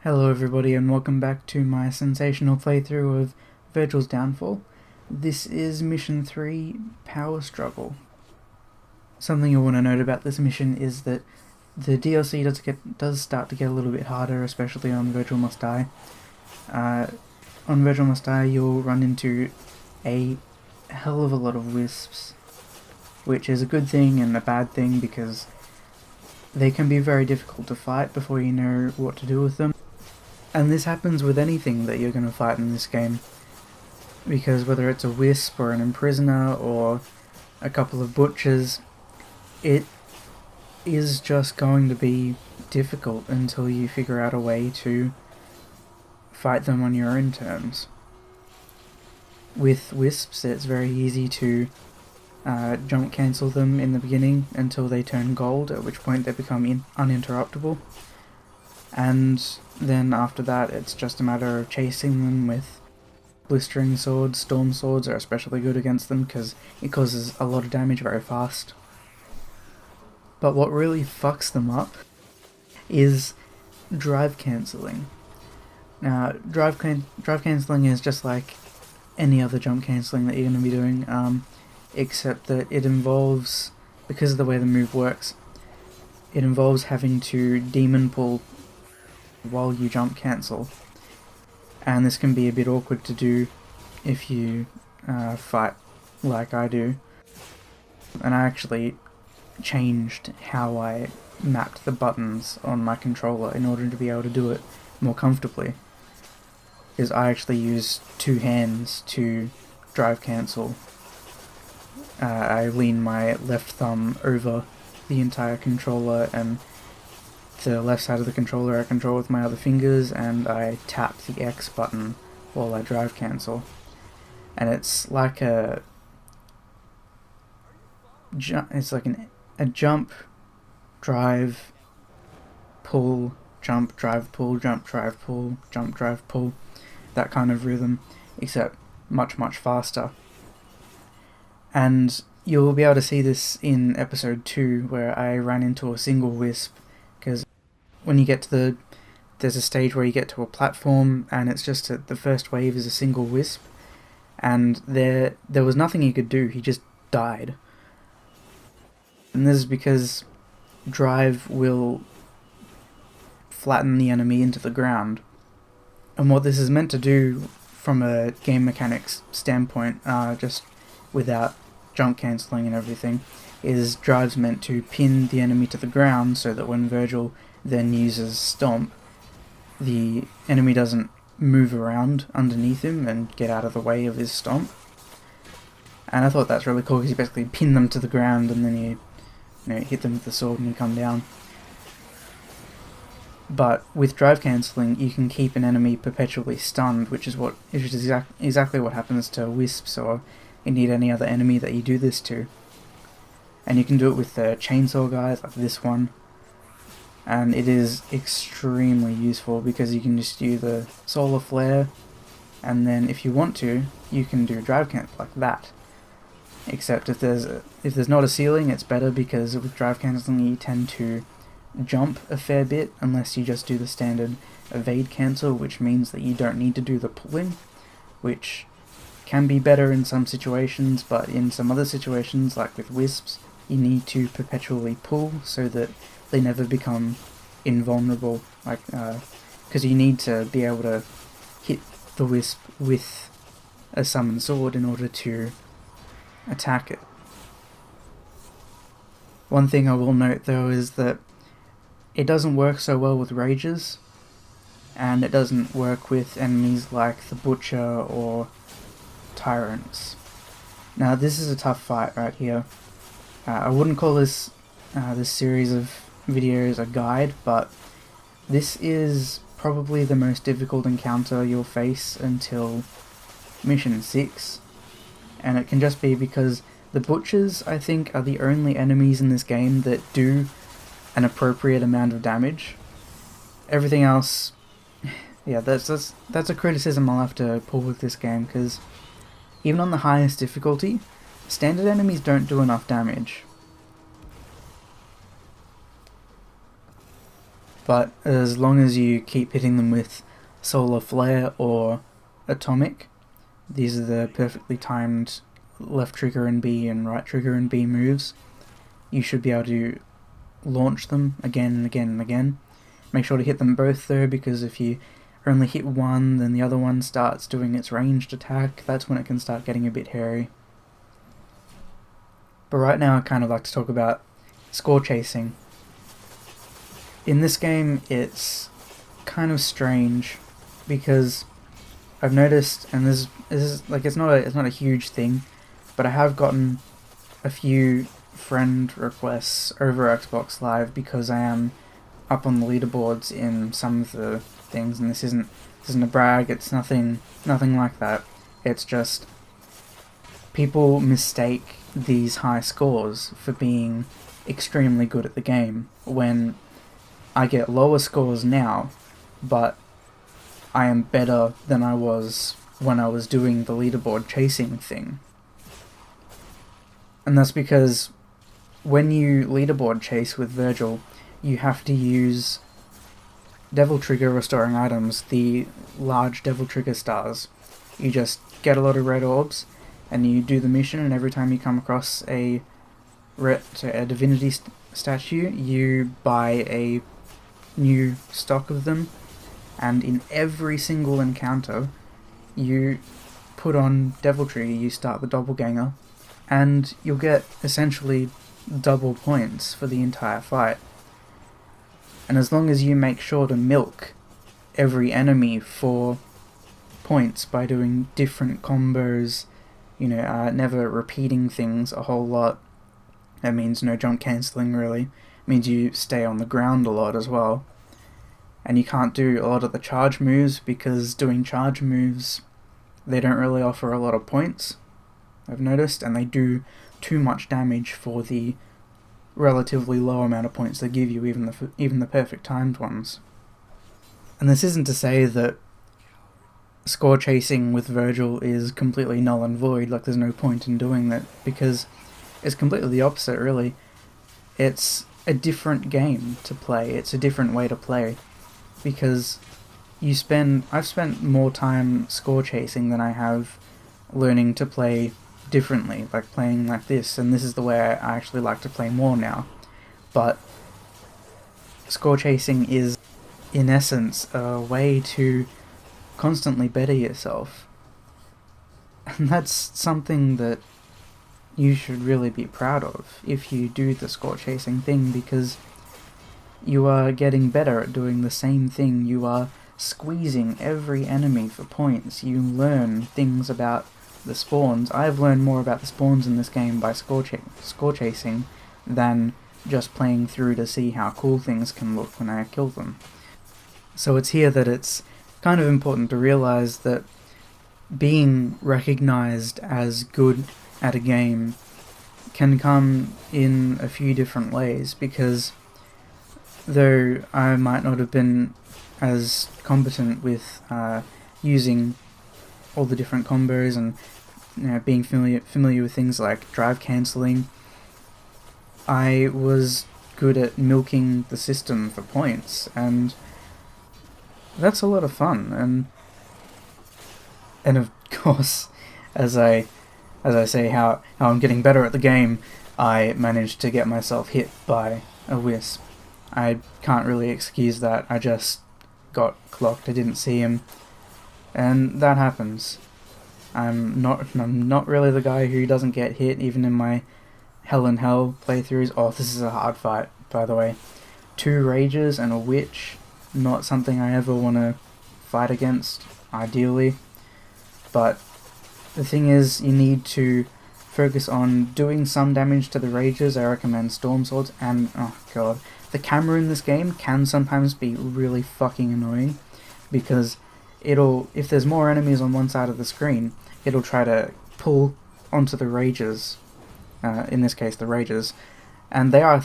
Hello everybody and welcome back to my sensational playthrough of Vergil's Downfall. This is Mission 3, Power Struggle. Something you want to note about this mission is that the DLC does start to get a little bit harder, especially on Vergil Must Die. On Vergil Must Die you'll run into a hell of a lot of wisps, which is a good thing and a bad thing because they can be very difficult to fight before you know what to do with them. And this happens with anything that you're going to fight in this game, because whether it's a wisp or an imprisoner or a couple of butchers, it is just going to be difficult until you figure out a way to fight them on your own terms. With wisps it's very easy to jump cancel them in the beginning until they turn gold, at which point they become uninterruptible. And then after that it's just a matter of chasing them with blistering swords. Storm swords are especially good against them because it causes a lot of damage very fast. But what really fucks them up is drive cancelling. Now drive cancelling is just like any other jump cancelling that you're going to be doing, except that it involves, because of the way the move works, it involves having to demon pull while you jump cancel, and this can be a bit awkward to do if you fight like I do. And I actually changed how I mapped the buttons on my controller in order to be able to do it more comfortably, because I actually use two hands to drive cancel. I lean my left thumb over the entire controller, and the left side of the controller I control with my other fingers, and I tap the X button while I drive cancel. And it's like a jump, drive, pull, jump, drive, pull, jump, drive, pull, jump, drive, pull, that kind of rhythm, except much faster. And you'll be able to see this in episode 2 where I ran into a single wisp, because when you get to there's a stage where you get to a platform and it's just the first wave is a single wisp, and there was nothing he could do, he just died. And this is because drive will flatten the enemy into the ground. And what this is meant to do from a game mechanics standpoint, just without jump cancelling and everything, is drive's meant to pin the enemy to the ground so that when Vergil then uses Stomp, the enemy doesn't move around underneath him and get out of the way of his Stomp. And I thought that's really cool because you basically pin them to the ground and then you hit them with the sword and you come down. But with drive cancelling you can keep an enemy perpetually stunned, which is exactly what happens to wisps or indeed any other enemy that you do this to. And you can do it with the chainsaw guys like this one, and it is extremely useful because you can just do the solar flare, and then if you want to you can do drive cancel like that. Except if there's not a ceiling, it's better, because with drive cancelling you tend to jump a fair bit unless you just do the standard evade cancel, which means that you don't need to do the pulling, which can be better in some situations, but in some other situations like with wisps you need to perpetually pull so that they never become invulnerable, because you need to be able to hit the wisp with a summoned sword in order to attack it. One thing I will note though is that it doesn't work so well with rages, and it doesn't work with enemies like the Butcher or Tyrants. Now this is a tough fight right here. I wouldn't call this series of videos a guide, but this is probably the most difficult encounter you'll face until Mission 6. And it can just be because the Butchers, I think, are the only enemies in this game that do an appropriate amount of damage. Everything else, yeah, that's a criticism I'll have to pull with this game, because even on the highest difficulty, standard enemies don't do enough damage. but as long as you keep hitting them with solar flare or atomic, these are the perfectly timed left trigger and B and right trigger and B moves, you should be able to launch them again and again and again. Make sure to hit them both though, because if you only hit one, then the other one starts doing its ranged attack. That's when it can start getting a bit hairy. But right now I kind of like to talk about score chasing. In this game it's kind of strange because I've noticed, and this is like, it's not a huge thing, but I have gotten a few friend requests over Xbox Live because I am up on the leaderboards in some of the things, and this isn't a brag, it's nothing like that. It's just people mistake these high scores for being extremely good at the game, when I get lower scores now, but I am better than I was when I was doing the leaderboard chasing thing. And that's because when you leaderboard chase with Vergil, you have to use Devil Trigger restoring items, the large Devil Trigger stars. You just get a lot of red orbs, and you do the mission, and every time you come across a divinity statue, you buy a new stock of them, and in every single encounter, you put on Devil Trigger, you start the doppelganger, and you'll get essentially double points for the entire fight. And as long as you make sure to milk every enemy for points by doing different combos, never repeating things a whole lot, that means no jump cancelling really, it means you stay on the ground a lot as well. And you can't do a lot of the charge moves, because doing charge moves, they don't really offer a lot of points, I've noticed, and they do too much damage for the relatively low amount of points they give you, even the perfect timed ones. And this isn't to say that score chasing with Vergil is completely null and void, like there's no point in doing that, because it's completely the opposite really. It's a different game to play, it's a different way to play, because I've spent more time score chasing than I have learning to play differently, like playing like this, and this is the way I actually like to play more now. But score chasing is, in essence, a way to constantly better yourself. And that's something that you should really be proud of if you do the score chasing thing, because you are getting better at doing the same thing. You are squeezing every enemy for points. You learn things about the spawns. I've learned more about the spawns in this game by score chasing than just playing through to see how cool things can look when I kill them. So it's here that it's kind of important to realize that being recognized as good at a game can come in a few different ways, because though I might not have been as competent with using all the different combos and being familiar with things like drive cancelling, I was good at milking the system for points, and that's a lot of fun. And of course, as I say how I'm getting better at the game, I managed to get myself hit by a wisp. I can't really excuse that, I just got clocked, I didn't see him, and that happens. I'm not really the guy who doesn't get hit, even in my Hell in Hell playthroughs. Oh, this is a hard fight, by the way. 2 Rages and a Witch, not something I ever want to fight against, ideally. But the thing is, you need to focus on doing some damage to the Rages. I recommend Storm Swords, and oh god, the camera in this game can sometimes be really fucking annoying, because if there's more enemies on one side of the screen, it'll try to pull onto the Rages, in this case the Rages, and they are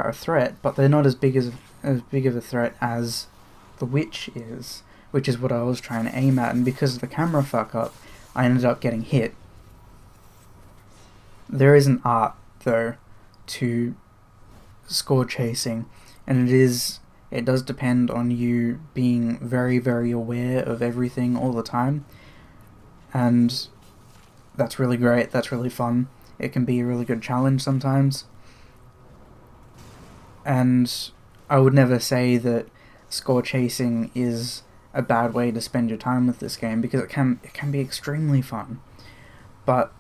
a threat, but they're not as big of a threat as the Witch is, which is what I was trying to aim at, and because of the camera fuck up, I ended up getting hit. There is an art, though, to score chasing, and it is It does depend on you being very, very aware of everything all the time, and that's really great, that's really fun. It can be a really good challenge sometimes, and I would never say that score chasing is a bad way to spend your time with this game, because it can be extremely fun. But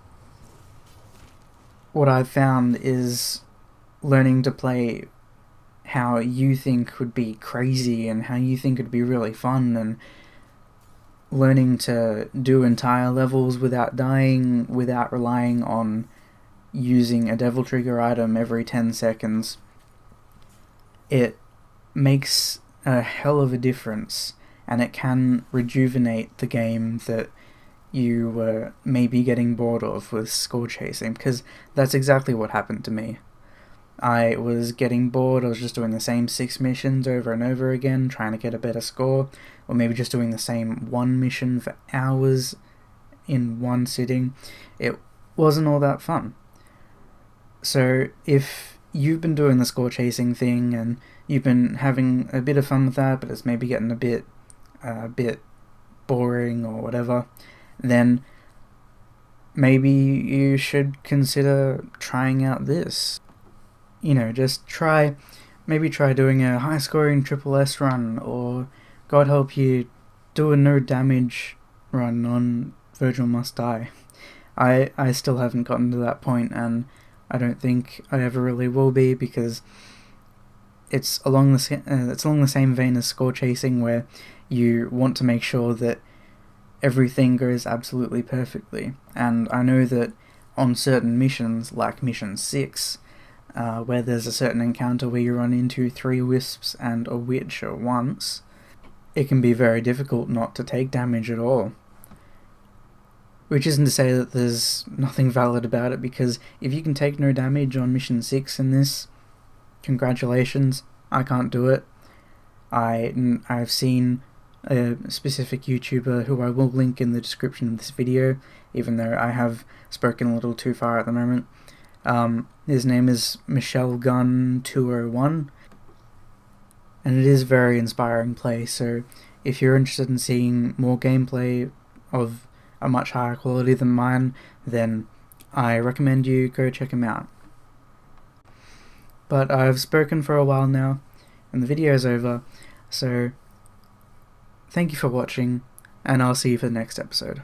what I've found is learning to play how you think would be crazy and how you think would be really fun, and learning to do entire levels without dying, without relying on using a devil trigger item every 10 seconds. It makes a hell of a difference, and it can rejuvenate the game that you were maybe getting bored of with score chasing, because that's exactly what happened to me. I was getting bored, I was just doing the same 6 missions over and over again, trying to get a better score, or maybe just doing the same one mission for hours in one sitting. It wasn't all that fun. So if you've been doing the score chasing thing and you've been having a bit of fun with that, but it's maybe getting a bit boring or whatever, then maybe you should consider trying out this. You know, just maybe try doing a high scoring triple S run, or God help you, do a no damage run on Vergil Must Die. I still haven't gotten to that point, and I don't think I ever really will be, because it's along the same vein as score chasing, where you want to make sure that everything goes absolutely perfectly. And I know that on certain missions, like mission 6, where there's a certain encounter where you run into 3 wisps and a witch at once, it can be very difficult not to take damage at all. Which isn't to say that there's nothing valid about it, because if you can take no damage on mission 6 in this, congratulations. I can't do it. I've seen a specific YouTuber who I will link in the description of this video, even though I have spoken a little too far at the moment. His name is Michelle Gunn 201, and it is very inspiring play, so if you're interested in seeing more gameplay of a much higher quality than mine, then I recommend you go check him out. But I've spoken for a while now, and the video is over, so thank you for watching, and I'll see you for the next episode.